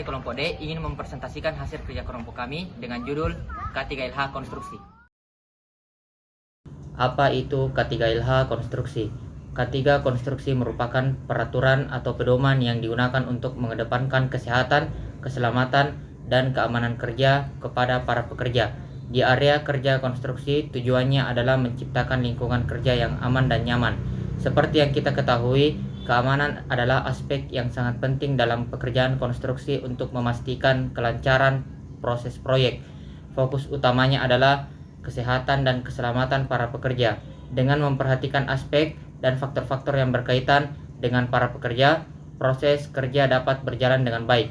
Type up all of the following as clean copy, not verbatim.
dari kelompok D ingin mempresentasikan hasil kerja kelompok kami dengan judul K3LH Konstruksi. Apa itu K3LH Konstruksi? K3 Konstruksi merupakan peraturan atau pedoman yang digunakan untuk mengedepankan kesehatan, keselamatan, dan keamanan kerja kepada para pekerja. Di area kerja konstruksi, tujuannya adalah menciptakan lingkungan kerja yang aman dan nyaman. Seperti yang kita ketahui, keamanan adalah aspek yang sangat penting dalam pekerjaan konstruksi untuk memastikan kelancaran proses proyek. Fokus utamanya adalah kesehatan dan keselamatan para pekerja. Dengan memperhatikan aspek dan faktor-faktor yang berkaitan dengan para pekerja, proses kerja dapat berjalan dengan baik.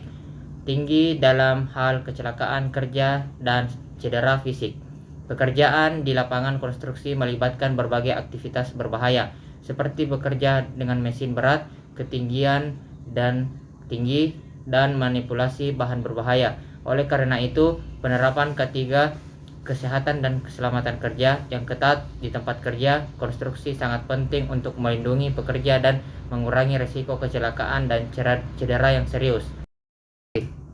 Tinggi dalam hal kecelakaan kerja dan cedera fisik. Pekerjaan di lapangan konstruksi melibatkan berbagai aktivitas berbahaya, seperti bekerja dengan mesin berat, ketinggian dan tinggi, dan manipulasi bahan berbahaya. Oleh karena itu, penerapan K3 kesehatan dan keselamatan kerja yang ketat di tempat kerja konstruksi sangat penting untuk melindungi pekerja dan mengurangi risiko kecelakaan dan cedera yang serius.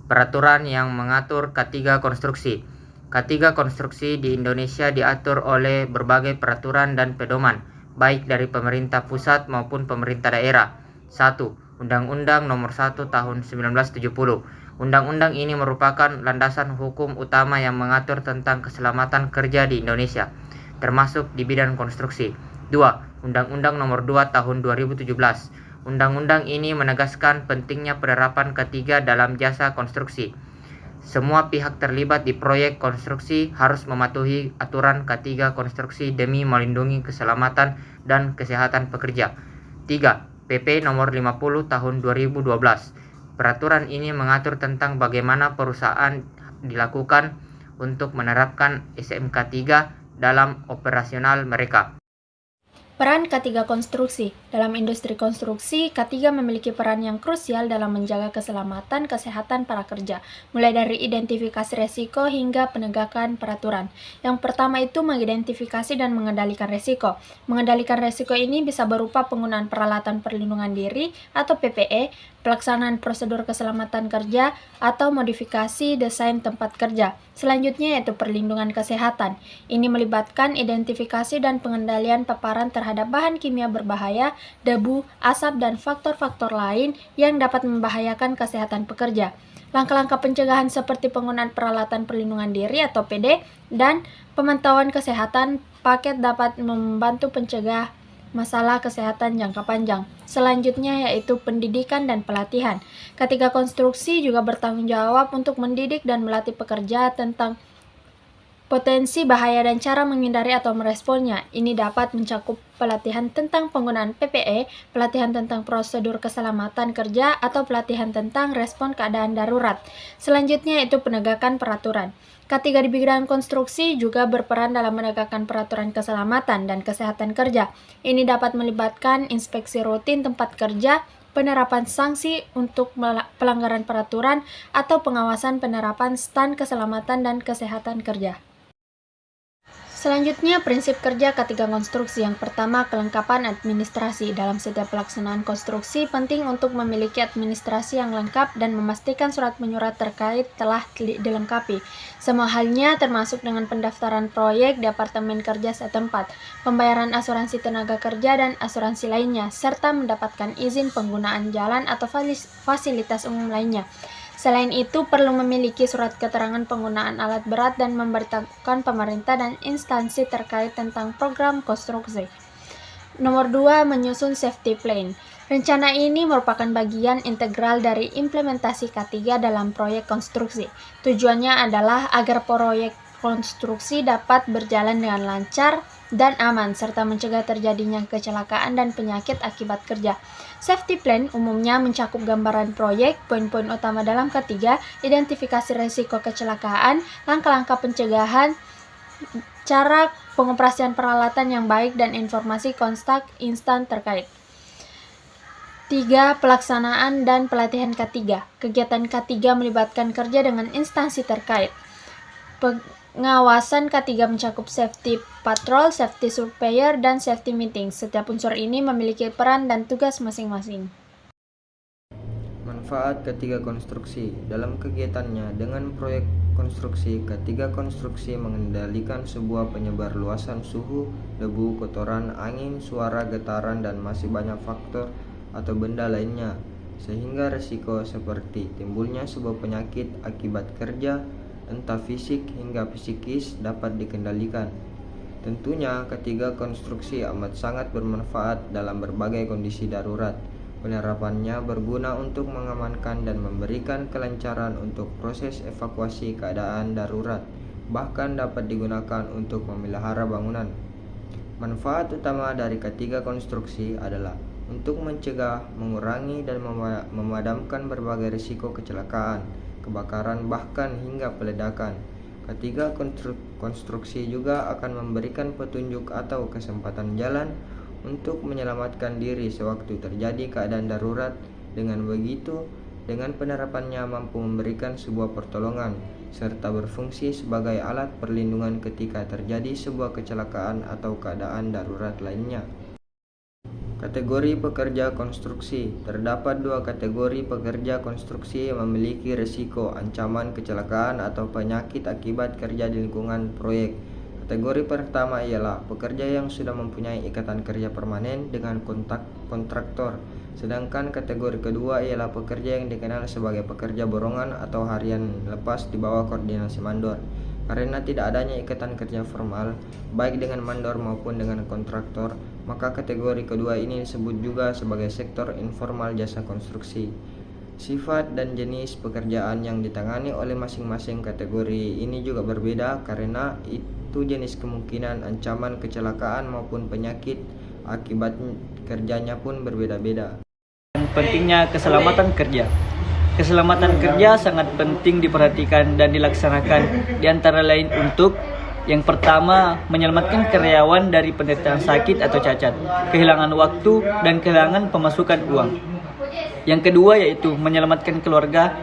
Peraturan yang mengatur K3 konstruksi. K3 konstruksi di Indonesia diatur oleh berbagai peraturan dan pedoman, baik dari pemerintah pusat maupun pemerintah daerah. 1. Undang-Undang Nomor 1 Tahun 1970. Undang-undang ini merupakan landasan hukum utama yang mengatur tentang keselamatan kerja di Indonesia, termasuk di bidang konstruksi. 2. Undang-Undang Nomor 2 Tahun 2017. Undang-undang ini menegaskan pentingnya penerapan K3 dalam jasa konstruksi. Semua pihak terlibat di proyek konstruksi harus mematuhi aturan K3 konstruksi demi melindungi keselamatan dan kesehatan pekerja. 3. PP Nomor 50 Tahun 2012. Peraturan ini mengatur tentang bagaimana perusahaan dilakukan untuk menerapkan SMK 3 dalam operasional mereka. Peran K3 konstruksi. Dalam industri konstruksi, K3 memiliki peran yang krusial dalam menjaga keselamatan kesehatan para kerja, mulai dari identifikasi resiko hingga penegakan peraturan. Yang pertama itu mengidentifikasi dan mengendalikan resiko. Mengendalikan resiko ini bisa berupa penggunaan peralatan perlindungan diri atau PPE, pelaksanaan prosedur keselamatan kerja, atau modifikasi desain tempat kerja. Selanjutnya yaitu perlindungan kesehatan. Ini melibatkan identifikasi dan pengendalian paparan terhadap bahan kimia berbahaya, debu, asap, dan faktor-faktor lain yang dapat membahayakan kesehatan pekerja. Langkah-langkah pencegahan seperti penggunaan peralatan perlindungan diri atau PD dan pemantauan kesehatan paket dapat membantu pencegah masalah kesehatan jangka panjang. Selanjutnya yaitu pendidikan dan pelatihan. K3 konstruksi juga bertanggung jawab untuk mendidik dan melatih pekerja tentang potensi bahaya dan cara menghindari atau meresponnya. Ini dapat mencakup pelatihan tentang penggunaan PPE, pelatihan tentang prosedur keselamatan kerja, atau pelatihan tentang respon keadaan darurat. Selanjutnya yaitu penegakan peraturan. K3 di bidang konstruksi juga berperan dalam menegakkan peraturan keselamatan dan kesehatan kerja. Ini dapat melibatkan inspeksi rutin tempat kerja, penerapan sanksi untuk pelanggaran peraturan, atau pengawasan penerapan stand keselamatan dan kesehatan kerja. Selanjutnya, prinsip kerja K3 konstruksi. Yang pertama, kelengkapan administrasi. Dalam setiap pelaksanaan konstruksi, penting untuk memiliki administrasi yang lengkap dan memastikan surat menyurat terkait telah dilengkapi. Semua halnya termasuk dengan pendaftaran proyek di Departemen Kerja setempat, pembayaran asuransi tenaga kerja dan asuransi lainnya, serta mendapatkan izin penggunaan jalan atau fasilitas umum lainnya. Selain itu, perlu memiliki surat keterangan penggunaan alat berat dan memberitahukan pemerintah dan instansi terkait tentang program konstruksi. Nomor 2, menyusun safety plan. Rencana ini merupakan bagian integral dari implementasi K3 dalam proyek konstruksi. Tujuannya adalah agar proyek konstruksi dapat berjalan dengan lancar dan aman, serta mencegah terjadinya kecelakaan dan penyakit akibat kerja. Safety plan umumnya mencakup gambaran proyek, poin-poin utama dalam K3, identifikasi risiko kecelakaan, langkah-langkah pencegahan, cara pengoperasian peralatan yang baik, dan informasi kontak instan terkait. 3. Pelaksanaan dan pelatihan K3. Kegiatan K3 melibatkan kerja dengan instansi terkait. Pengawasan K3 mencakup safety patrol, safety surveyor, dan safety meeting. Setiap unsur ini memiliki peran dan tugas masing-masing. Manfaat K3 Konstruksi. Dalam kegiatannya dengan proyek konstruksi, K3 Konstruksi mengendalikan sebuah penyebar luasan suhu, debu, kotoran, angin, suara, getaran, dan masih banyak faktor atau benda lainnya, sehingga risiko seperti timbulnya sebuah penyakit akibat kerja, entah fisik hingga psikis, dapat dikendalikan. Tentunya K3 Konstruksi amat sangat bermanfaat dalam berbagai kondisi darurat. Penerapannya berguna untuk mengamankan dan memberikan kelancaran untuk proses evakuasi keadaan darurat, bahkan dapat digunakan untuk memelihara bangunan. Manfaat utama dari K3 Konstruksi adalah untuk mencegah, mengurangi, dan memadamkan berbagai risiko kecelakaan, kebakaran, bahkan hingga peledakan. K3 Konstruksi juga akan memberikan petunjuk atau kesempatan jalan untuk menyelamatkan diri sewaktu terjadi keadaan darurat. Dengan begitu, dengan penerapannya mampu memberikan sebuah pertolongan serta berfungsi sebagai alat perlindungan ketika terjadi sebuah kecelakaan atau keadaan darurat lainnya. Kategori pekerja konstruksi. Terdapat dua kategori pekerja konstruksi yang memiliki risiko ancaman kecelakaan atau penyakit akibat kerja di lingkungan proyek. Kategori pertama ialah pekerja yang sudah mempunyai ikatan kerja permanen dengan kontraktor. Sedangkan kategori kedua ialah pekerja yang dikenal sebagai pekerja borongan atau harian lepas di bawah koordinasi mandor. Karena tidak adanya ikatan kerja formal, baik dengan mandor maupun dengan kontraktor, maka kategori kedua ini disebut juga sebagai sektor informal jasa konstruksi. Sifat dan jenis pekerjaan yang ditangani oleh masing-masing kategori ini juga berbeda karena itu jenis kemungkinan ancaman kecelakaan maupun penyakit akibat kerjanya pun berbeda-beda. Pentingnya keselamatan kerja. Keselamatan kerja sangat penting diperhatikan dan dilaksanakan, di antara lain untuk yang pertama, menyelamatkan karyawan dari penderitaan sakit atau cacat, kehilangan waktu, dan kehilangan pemasukan uang. Yang kedua yaitu menyelamatkan keluarga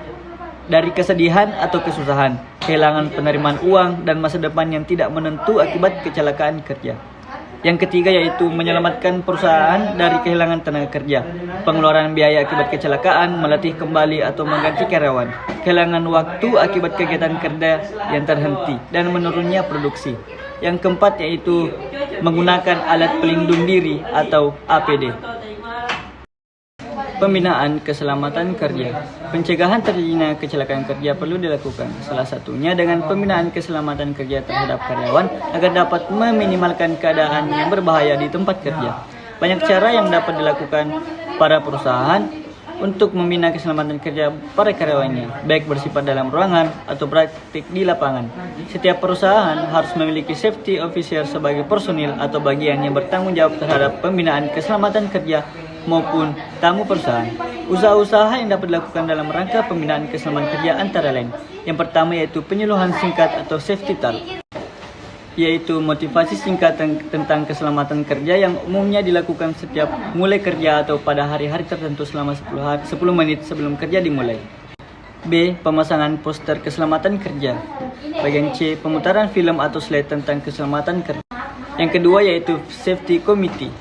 dari kesedihan atau kesusahan, kehilangan penerimaan uang, dan masa depan yang tidak menentu akibat kecelakaan kerja. Yang ketiga yaitu menyelamatkan perusahaan dari kehilangan tenaga kerja, pengeluaran biaya akibat kecelakaan, melatih kembali atau mengganti karyawan, kehilangan waktu akibat kegiatan kerja yang terhenti, dan menurunnya produksi. Yang keempat yaitu menggunakan alat pelindung diri atau APD. Pembinaan keselamatan kerja. Pencegahan terjadinya kecelakaan kerja perlu dilakukan. Salah satunya dengan pembinaan keselamatan kerja terhadap karyawan agar dapat meminimalkan keadaan yang berbahaya di tempat kerja. Banyak cara yang dapat dilakukan para perusahaan untuk membina keselamatan kerja para karyawannya, baik bersifat dalam ruangan atau praktik di lapangan. Setiap perusahaan harus memiliki safety officer sebagai personil atau bagian yang bertanggung jawab terhadap pembinaan keselamatan kerja maupun tamu perusahaan. Usaha-usaha yang dapat dilakukan dalam rangka pembinaan keselamatan kerja antara lain. Yang pertama yaitu penyuluhan singkat atau safety talk, yaitu motivasi singkat tentang keselamatan kerja yang umumnya dilakukan setiap mulai kerja atau pada hari-hari tertentu selama 10 menit sebelum kerja dimulai. B. Pemasangan poster keselamatan kerja. Bagian C. Pemutaran film atau slide tentang keselamatan kerja. Yang kedua yaitu safety committee,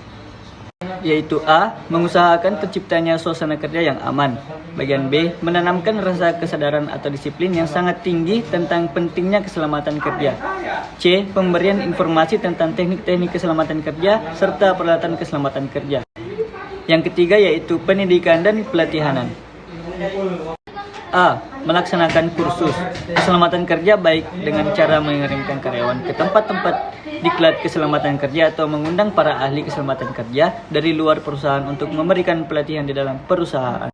yaitu A. Mengusahakan terciptanya suasana kerja yang aman. Bagian B. Menanamkan rasa kesadaran atau disiplin yang sangat tinggi tentang pentingnya keselamatan kerja. C. Pemberian informasi tentang teknik-teknik keselamatan kerja serta peralatan keselamatan kerja. Yang ketiga yaitu pendidikan dan pelatihanan. A. Melaksanakan kursus keselamatan kerja baik dengan cara mengirimkan karyawan ke tempat-tempat diklat keselamatan kerja atau mengundang para ahli keselamatan kerja dari luar perusahaan untuk memberikan pelatihan di dalam perusahaan.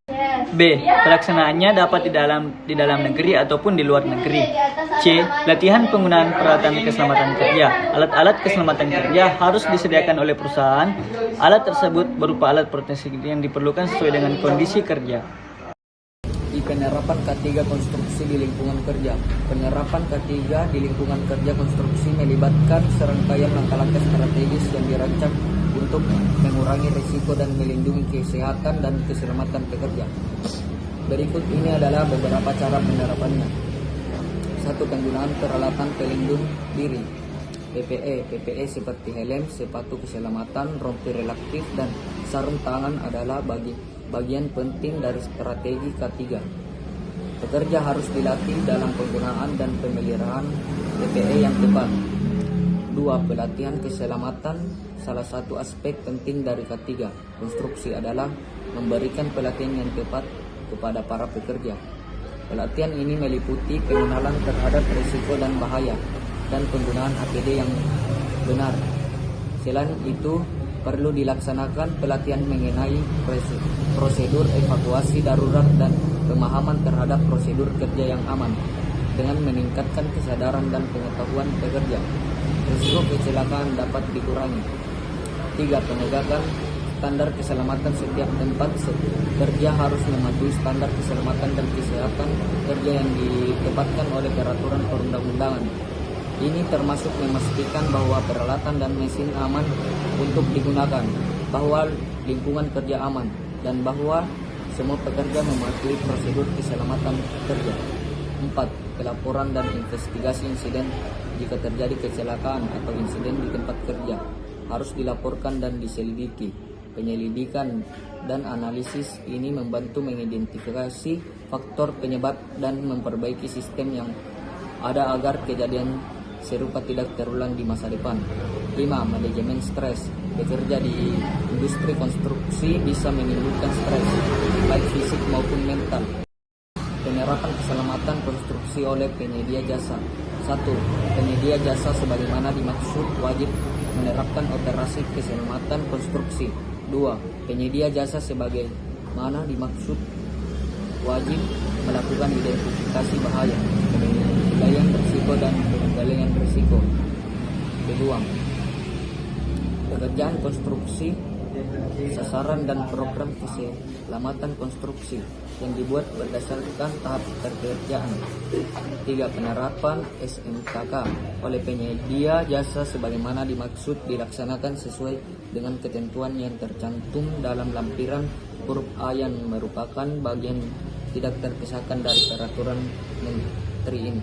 B. Pelaksanaannya dapat di dalam negeri ataupun di luar negeri. C. Latihan penggunaan peralatan keselamatan kerja. Alat-alat keselamatan kerja harus disediakan oleh perusahaan. Alat tersebut berupa alat proteksi yang diperlukan sesuai dengan kondisi kerja. Penerapan K3 konstruksi di lingkungan kerja. Penerapan K3 di lingkungan kerja konstruksi melibatkan serangkaian langkah-langkah strategis yang dirancang untuk mengurangi risiko dan melindungi kesehatan dan keselamatan pekerja. Berikut ini adalah beberapa cara penerapannya. 1. Penggunaan peralatan pelindung diri. PPE seperti helm, sepatu keselamatan, rompi relaktif, dan sarung tangan adalah bagian penting dari strategi K3. Pekerja harus dilatih dalam penggunaan dan pemeliharaan TPE yang tepat. 2. Pelatihan keselamatan. Salah satu aspek penting dari K3 konstruksi adalah memberikan pelatihan yang tepat kepada para pekerja. Pelatihan ini meliputi pengenalan terhadap risiko dan bahaya dan penggunaan APD yang benar. Selain itu, perlu dilaksanakan pelatihan mengenai prosedur evakuasi darurat dan pemahaman terhadap prosedur kerja yang aman dengan meningkatkan kesadaran dan pengetahuan pekerja. Risiko kecelakaan dapat dikurangi. 3. Penegakan standar keselamatan. Setiap tempat kerja harus mematuhi standar keselamatan dan kesehatan kerja yang ditetapkan oleh peraturan perundang-undangan. Ini termasuk memastikan bahwa peralatan dan mesin aman untuk digunakan, bahwa lingkungan kerja aman, dan bahwa semua pekerja mematuhi prosedur keselamatan kerja. 4. Pelaporan dan investigasi insiden. Jika terjadi kecelakaan atau insiden di tempat kerja, harus dilaporkan dan diselidiki. Penyelidikan dan analisis ini membantu mengidentifikasi faktor penyebab dan memperbaiki sistem yang ada agar kejadian serupa tidak terulang di masa depan. 5. Manajemen stres. Bekerja di industri konstruksi bisa menimbulkan stres, baik fisik maupun mental. Penerapan keselamatan konstruksi oleh penyedia jasa. 1. Penyedia jasa sebagaimana dimaksud wajib menerapkan operasi keselamatan konstruksi. 2. Penyedia jasa sebagaimana dimaksud wajib melakukan identifikasi bahaya, penilaian risiko dan pengendalian risiko. Kedua, pekerjaan konstruksi, sasaran dan program keselamatan konstruksi yang dibuat berdasarkan tahap pekerjaan. 3. Penerapan SMKK oleh penyedia jasa sebagaimana dimaksud dilaksanakan sesuai dengan ketentuan yang tercantum dalam lampiran huruf A yang merupakan bagian tidak terpisahkan dari peraturan menteri ini.